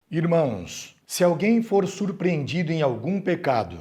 Irmãos, se alguém for surpreendido em algum pecado,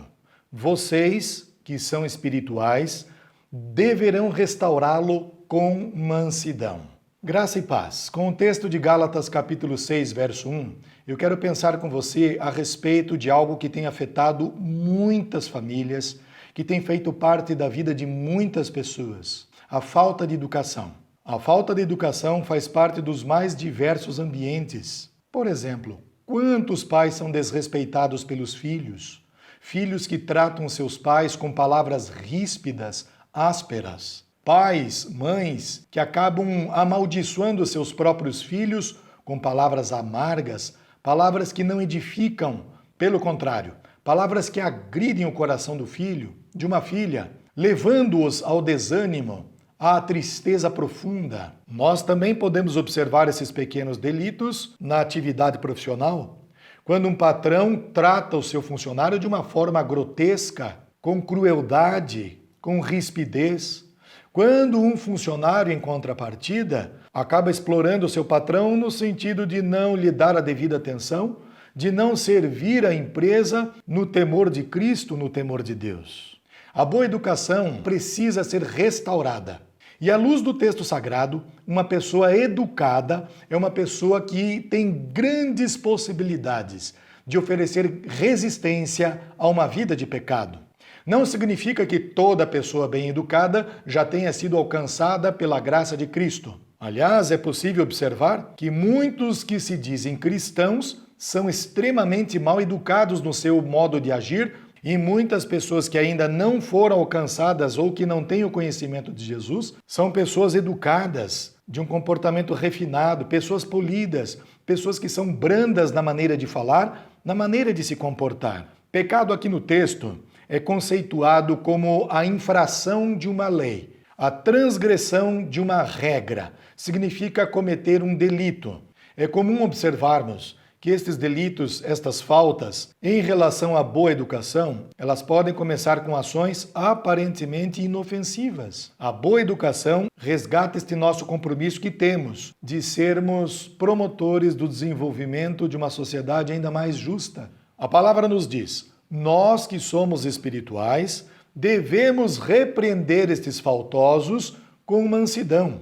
vocês, que são espirituais, deverão restaurá-lo com mansidão. Graça e paz. Com o texto de Gálatas capítulo 6, verso 1, eu quero pensar com você a respeito de algo que tem afetado muitas famílias, que tem feito parte da vida de muitas pessoas: a falta de educação. A falta de educação faz parte dos mais diversos ambientes. Por exemplo, quantos pais são desrespeitados pelos filhos? Filhos que tratam seus pais com palavras ríspidas, ásperas. Pais, mães que acabam amaldiçoando seus próprios filhos com palavras amargas, palavras que não edificam, pelo contrário, palavras que agridem o coração do filho, de uma filha, levando-os ao desânimo, à tristeza profunda. Nós também podemos observar esses pequenos delitos na atividade profissional, quando um patrão trata o seu funcionário de uma forma grotesca, com crueldade, com rispidez. Quando um funcionário, em contrapartida, acaba explorando o seu patrão no sentido de não lhe dar a devida atenção, de não servir a empresa no temor de Cristo, no temor de Deus. A boa educação precisa ser restaurada. E à luz do texto sagrado, uma pessoa educada é uma pessoa que tem grandes possibilidades de oferecer resistência a uma vida de pecado. Não significa que toda pessoa bem educada já tenha sido alcançada pela graça de Cristo. Aliás, é possível observar que muitos que se dizem cristãos são extremamente mal educados no seu modo de agir, e muitas pessoas que ainda não foram alcançadas ou que não têm o conhecimento de Jesus são pessoas educadas, de um comportamento refinado, pessoas polidas, pessoas que são brandas na maneira de falar, na maneira de se comportar. Pecado aqui no texto é conceituado como a infração de uma lei, a transgressão de uma regra. Significa cometer um delito. É comum observarmos que estes delitos, estas faltas, em relação à boa educação, elas podem começar com ações aparentemente inofensivas. A boa educação resgata este nosso compromisso que temos de sermos promotores do desenvolvimento de uma sociedade ainda mais justa. A palavra nos diz: nós que somos espirituais, devemos repreender estes faltosos com mansidão.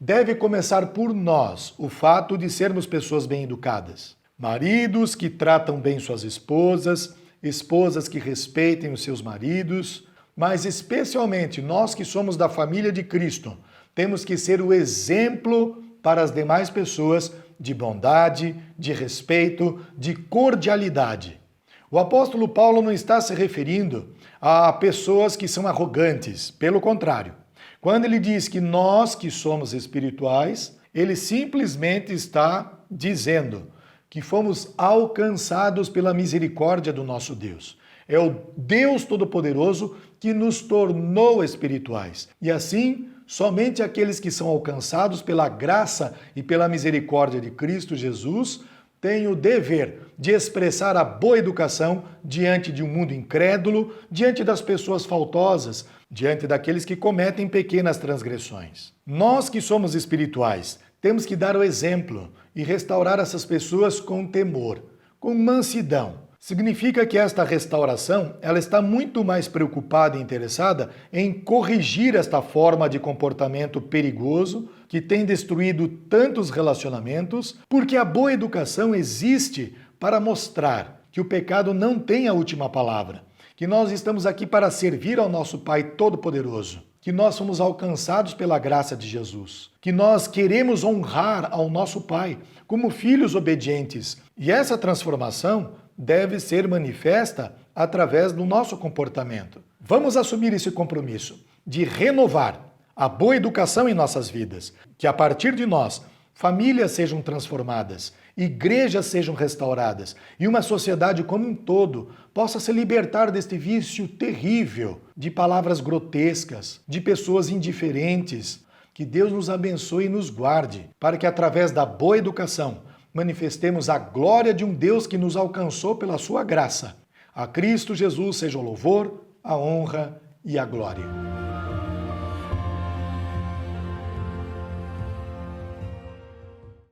Deve começar por nós o fato de sermos pessoas bem educadas. Maridos que tratam bem suas esposas, esposas que respeitem os seus maridos, mas especialmente nós que somos da família de Cristo, temos que ser o exemplo para as demais pessoas de bondade, de respeito, de cordialidade. O apóstolo Paulo não está se referindo a pessoas que são arrogantes, pelo contrário. Quando ele diz que nós que somos espirituais, ele simplesmente está dizendo que fomos alcançados pela misericórdia do nosso Deus. É o Deus Todo-Poderoso que nos tornou espirituais. E assim, somente aqueles que são alcançados pela graça e pela misericórdia de Cristo Jesus têm o dever de expressar a boa educação diante de um mundo incrédulo, diante das pessoas faltosas, diante daqueles que cometem pequenas transgressões. Nós que somos espirituais, temos que dar o exemplo e restaurar essas pessoas com temor, com mansidão. Significa que esta restauração, ela está muito mais preocupada e interessada em corrigir esta forma de comportamento perigoso que tem destruído tantos relacionamentos, porque a boa educação existe para mostrar que o pecado não tem a última palavra, que nós estamos aqui para servir ao nosso Pai Todo-Poderoso, que nós somos alcançados pela graça de Jesus, que nós queremos honrar ao nosso Pai como filhos obedientes. E essa transformação deve ser manifesta através do nosso comportamento. Vamos assumir esse compromisso de renovar a boa educação em nossas vidas, que a partir de nós, famílias sejam transformadas, igrejas sejam restauradas e uma sociedade como um todo possa se libertar deste vício terrível de palavras grotescas, de pessoas indiferentes. Que Deus nos abençoe e nos guarde, para que através da boa educação manifestemos a glória de um Deus que nos alcançou pela sua graça. A Cristo Jesus seja o louvor, a honra e a glória.